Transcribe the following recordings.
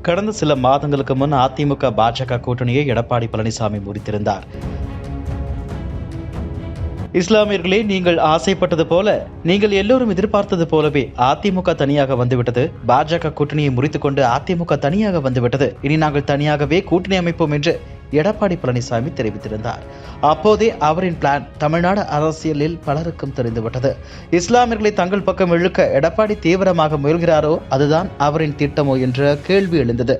கடந்த சில மாதங்களுக்கு முன் அதிமுக பாஜக கூட்டணியை எடப்பாடி பழனிசாமி முறித்திருந்தார். இஸ்லாமியர்களே, நீங்கள் ஆசைப்பட்டது போல, நீங்கள் எல்லோரும் எதிர்பார்த்தது போலவே அதிமுக தனியாக வந்துவிட்டது. பாஜக கூட்டணியை முறித்துக்கொண்டு அதிமுக தனியாக வந்துவிட்டது. இனி நாங்கள் தனியாகவே கூட்டணி அமைப்போம் என்று எடப்பாடி பழனிசாமி தெரிவித்திருந்தார். அப்போதே அவரின் பிளான் தமிழ்நாடு அரசியலில் பலருக்கும் தெரிந்துவிட்டது. இஸ்லாமியர்களை தங்கள் பக்கம் இழுக்க எடப்பாடி தீவிரமாக முயல்கிறாரோ, அதுதான் அவரின் திட்டமோ என்ற கேள்வி எழுந்தது.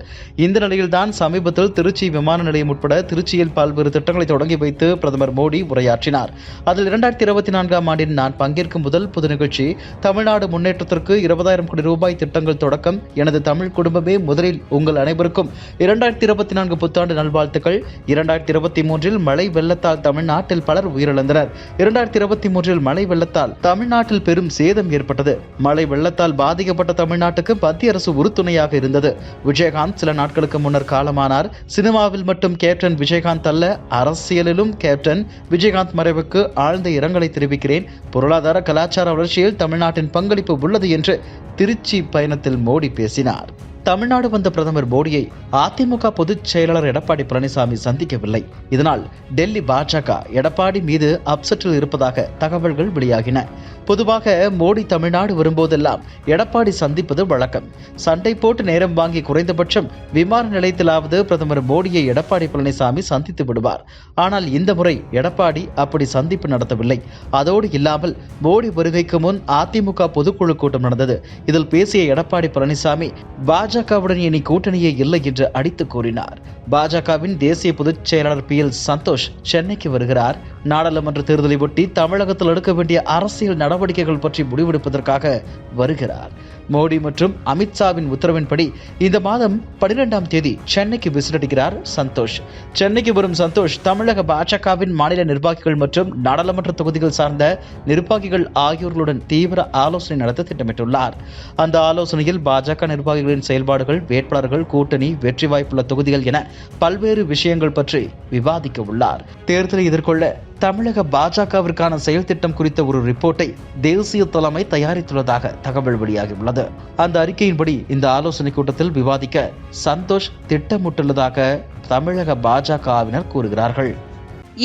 இந்த நிலையில்தான் சமீபத்தில் திருச்சி விமான நிலையம் உட்பட திருச்சியில் பல்வேறு திட்டங்களை தொடங்கி வைத்து பிரதமர் மோடி உரையாற்றினார். அதில் 2024ஆம் ஆண்டின் நான் பங்கேற்கும் முதல் பொது நிகழ்ச்சி தமிழ்நாடு முன்னேற்றத்திற்கு 20,000 கோடி ரூபாய் திட்டங்கள் தொடக்கம். எனது தமிழ் குடும்பமே முதலில் உங்கள் அனைவருக்கும் 2024 புத்தாண்டு நல்வாழ்த்துக்கள். 2023இல் மழை வெள்ளத்தால் தமிழ்நாட்டில் பலர் உயிரிழந்தனர். 2023இல் மழை வெள்ளத்தால் தமிழ்நாட்டில் பெரும் சேதம் ஏற்பட்டது. மழை வெள்ளத்தால் பாதிக்கப்பட்ட தமிழ்நாட்டுக்கு மத்திய அரசு உறுதுணையாக இருந்தது. விஜயகாந்த் சில நாட்களுக்கு முன்னர் காலமானார். சினிமாவில் மட்டும் கேப்டன் விஜயகாந்த் அல்ல, அரசியலிலும் கேப்டன் விஜயகாந்த் மறைவுக்கு ஆழ்ந்த இரங்கலை தெரிவிக்கிறேன். பொருளாதார கலாச்சார வளர்ச்சியில் தமிழ்நாட்டின் பங்களிப்பு உள்ளது என்று திருச்சி பயணத்தில் மோடி பேசினார். தமிழ்நாடு வந்த பிரதமர் மோடியை அதிமுக பொதுச் செயலாளர் எடப்பாடி பழனிசாமி சந்திக்கவில்லை. இதனால் டெல்லி பாஜக எடப்பாடி மீது அப்செட்டில் இருப்பதாக தகவல்கள் வெளியாகின. பொதுவாக மோடி தமிழ்நாடு வரும்போதெல்லாம் எடப்பாடி சந்திப்பது வழக்கம். சண்டை போட்டு நேரம் வாங்கி குறைந்தபட்சம் விமான நிலையத்திலாவது பிரதமர் மோடியை எடப்பாடி பழனிசாமி சந்தித்து விடுவார். ஆனால் இந்த முறை எடப்பாடி அப்படி சந்திப்பு நடத்தவில்லை. அதோடு இல்லாமல் மோடி வருகைக்கு முன் அதிமுக பொதுக்குழு கூட்டம் நடந்தது. இதில் பேசிய எடப்பாடி பழனிசாமி பாஜகவுடன் இனி கூட்டணியே இல்லை என்று அடித்து கூறினார். பாஜகவின் தேசிய பொதுச் செயலாளர் PL சந்தோஷ் சென்னைக்கு வருகிறார். நாடாளுமன்ற தேர்தலை ஒட்டி தமிழகத்தில் எடுக்க வேண்டிய அரசியல் நடவடிக்கைகள் பற்றி முடிவெடுப்பதற்காக வருகிறார். மோடி மற்றும் அமித்ஷாவின் உத்தரவின்படி இந்த மாதம் 12ஆம் தேதி சென்னைக்கு விசிட்டடிக்கிறார் சந்தோஷ். சென்னைக்கு வரும் சந்தோஷ் தமிழக பாஜகவின் மாநில நிர்வாகிகள் மற்றும் நாடாளுமன்ற தொகுதிகள் சார்ந்த நிர்வாகிகள் ஆகியோர்களுடன் தீவிர ஆலோசனை நடத்த திட்டமிட்டுள்ளார். அந்த ஆலோசனையில் பாஜக நிர்வாகிகளின் செயல்பாடுகள், வேட்பாளர்கள், கூட்டணி, வெற்றி வாய்ப்புள்ள தொகுதிகள் என பல்வேறு விஷயங்கள் பற்றி விவாதிக்க உள்ளார். தேர்தலை எதிர்கொள்ள தமிழக பாஜகவிற்கான செயல் திட்டம் குறித்த ஒரு ரிப்போர்ட்டை தேசிய தலைமை தயாரித்துள்ளதாக தகவல் வெளியாகியுள்ளது. அந்த அறிக்கையின்படி இந்த ஆலோசனை கூட்டத்தில் விவாதிக்க சந்தோஷ் திட்டமிட்டுள்ளதாக தமிழக பாஜகவினர் கூறுகிறார்கள்.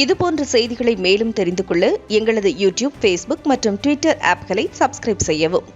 இதுபோன்ற செய்திகளை மேலும் தெரிந்து கொள்ள எங்களது யூடியூப், Facebook மற்றும் Twitter ஆப்களை சப்ஸ்கிரைப் செய்யவும்.